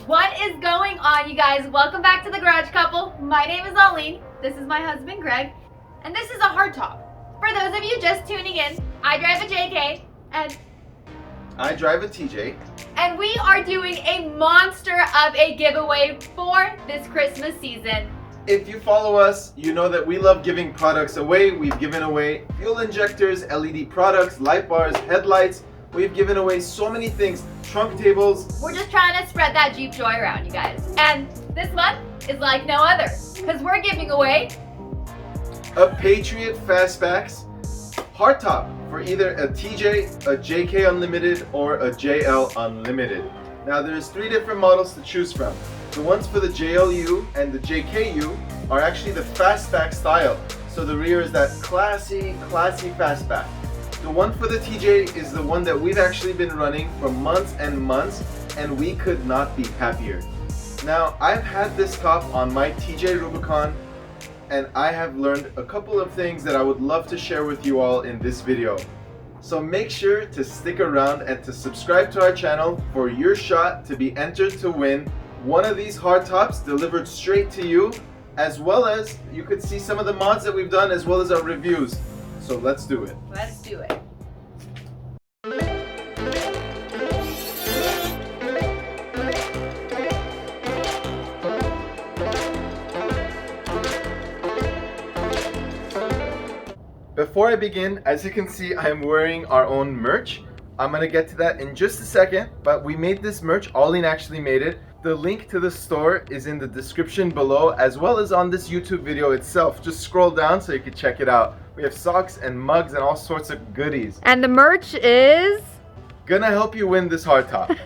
What is going on, you guys? Welcome back to The Garage Couple. My name is Aline. This is my husband, Greg. And this is a hardtop. For those of you just tuning in, I drive a JK and I drive a TJ. And we are doing a monster of a giveaway for this Christmas season. If you follow us, you know that we love giving products away. We've given away fuel injectors, LED products, light bars, headlights. We've given away so many things, trunk tables. We're just trying to spread that Jeep joy around, you guys. And this month is like no other, because we're giving away a Patriot Fastbacks hardtop for either a TJ, a JK Unlimited, or a JL Unlimited. Now there's 3 different models to choose from. The ones for the JLU and the JKU are actually the fastback style. So the rear is that classy fastback. The one for the TJ is the one that we've actually been running for months and months, and we could not be happier. Now I've had this top on my TJ Rubicon, and I have learned a couple of things that I would love to share with you all in this video. So make sure to stick around and to subscribe to our channel for your shot to be entered to win one of these hardtops delivered straight to you, as well as you could see some of the mods that we've done as well as our reviews. So let's do it. Let's do it. Before I begin, as you can see, I am wearing our own merch. I'm gonna get to that in just a second, but we made this merch. Aline actually made it. The link to the store is in the description below, as well as on this YouTube video itself. Just scroll down so you can check it out. We have socks and mugs and all sorts of goodies. And the merch is gonna help you win this hardtop.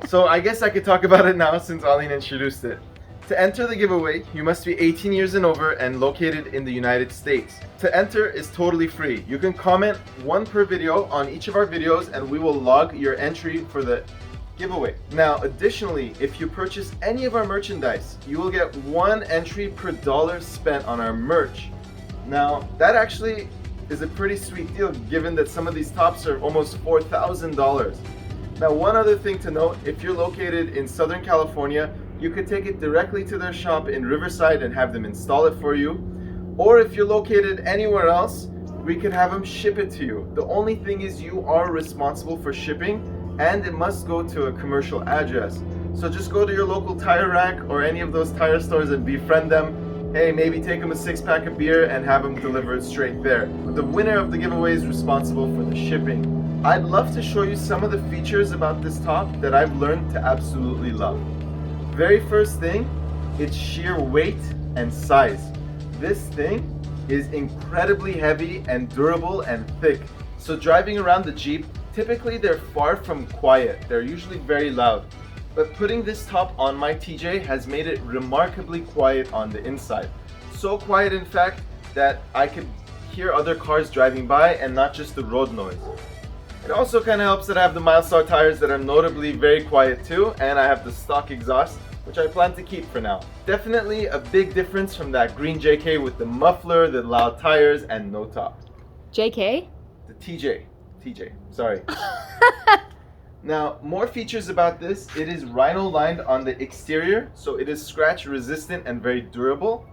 So I guess I could talk about it now since Aline introduced it. To enter the giveaway, you must be 18 years and over and located in the United States. To enter is totally free. You can comment 1 per video on each of our videos and we will log your entry for the giveaway. Now, additionally, if you purchase any of our merchandise, you will get 1 entry per dollar spent on our merch. Now, that actually is a pretty sweet deal given that some of these tops are almost $4,000. Now, one other thing to note, if you're located in Southern California, you could take it directly to their shop in Riverside and have them install it for you. Or if you're located anywhere else, we could have them ship it to you. The only thing is you are responsible for shipping and it must go to a commercial address. So just go to your local tire rack or any of those tire stores and befriend them. Hey, maybe take them a 6-pack of beer and have them delivered straight there. But the winner of the giveaway is responsible for the shipping. I'd love to show you some of the features about this top that I've learned to absolutely love. Very first thing, it's sheer weight and size. This thing is incredibly heavy and durable and thick. So driving around the Jeep, typically they're far from quiet. They're usually very loud. But putting this top on my TJ has made it remarkably quiet on the inside. So quiet, in fact, that I could hear other cars driving by and not just the road noise. It also kind of helps that I have the Milestar tires that are notably very quiet too, and I have the stock exhaust, which I plan to keep for now. Definitely a big difference from that green JK with the muffler, the loud tires, and no top. JK? The TJ, sorry. Now, more features about this. It is Rhino lined on the exterior, so it is scratch resistant and very durable.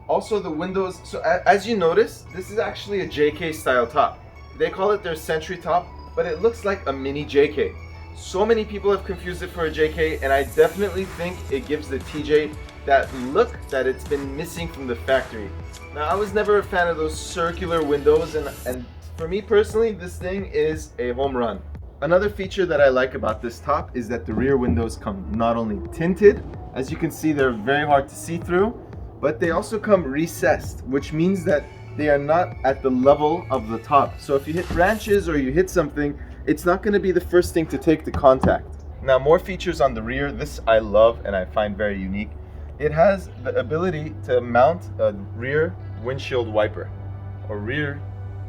Also the windows, so as you notice, this is actually a JK style top. They call it their Century top, but it looks like a mini JK. So many people have confused it for a JK, and I definitely think it gives the TJ that look that it's been missing from the factory. Now, I was never a fan of those circular windows, and for me personally, this thing is a home run. Another feature that I like about this top is that the rear windows come not only tinted, as you can see they're very hard to see through, but they also come recessed, which means that they are not at the level of the top. So if you hit branches or you hit something, it's not going to be the first thing to take the contact. Now, more features on the rear. This I love and I find very unique. It has the ability to mount a rear windshield wiper or rear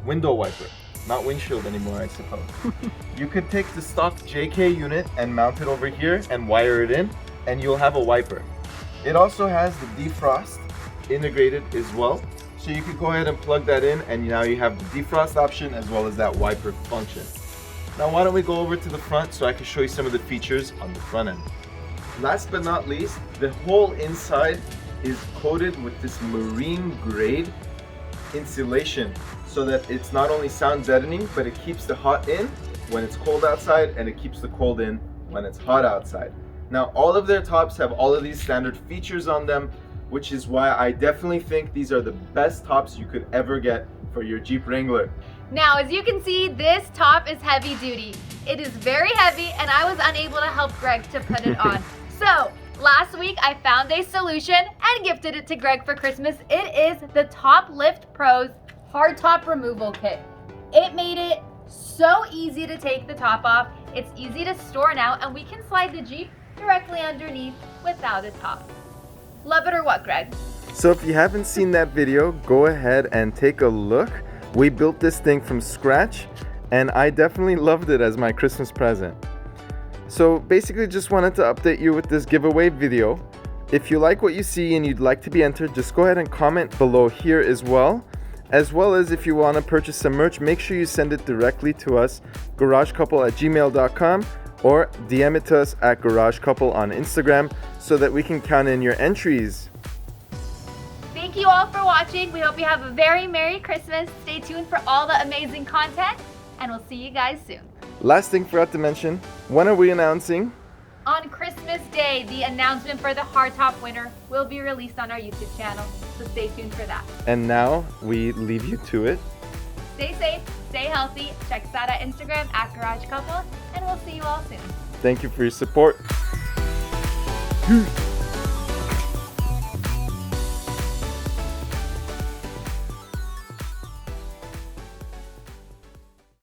window wiper. Not windshield anymore, I suppose. You could take the stock JK unit and mount it over here and wire it in, and you'll have a wiper. It also has the defrost integrated as well. So you could go ahead and plug that in, and now you have the defrost option as well as that wiper function. Now why don't we go over to the front so I can show you some of the features on the front end. Last but not least, the whole inside is coated with this marine grade insulation so that it's not only sound deadening, but it keeps the hot in when it's cold outside and it keeps the cold in when it's hot outside. Now, all of their tops have all of these standard features on them, which is why I definitely think these are the best tops you could ever get for your Jeep Wrangler. Now, as you can see, this top is heavy duty. It is very heavy and I was unable to help Greg to put it on. So, last week I found a solution and gifted it to Greg for Christmas. It is the Top Lift Pro's hardtop removal kit. It made it so easy to take the top off. It's easy to store now and we can slide the Jeep directly underneath without a top. Love it or what, Greg? So if you haven't seen that video, go ahead and take a look. We built this thing from scratch and I definitely loved it as my Christmas present. So basically just wanted to update you with this giveaway video. If you like what you see and you'd like to be entered, just go ahead and comment below here as well as if you want to purchase some merch, make sure you send it directly to us, garagecouple@gmail.com, or DM it to us at garagecouple on Instagram so that we can count in your entries. Thank you all for watching. We hope you have a very Merry Christmas. Stay tuned for all the amazing content and we'll see you guys soon. Last thing forgot to mention, when are we announcing? On Christmas Day, the announcement for the hardtop winner will be released on our YouTube channel, so stay tuned for that. And now we leave you to it. Stay safe, stay healthy, check us out at Instagram at Garage Couple, and we'll see you all soon. Thank you for your support.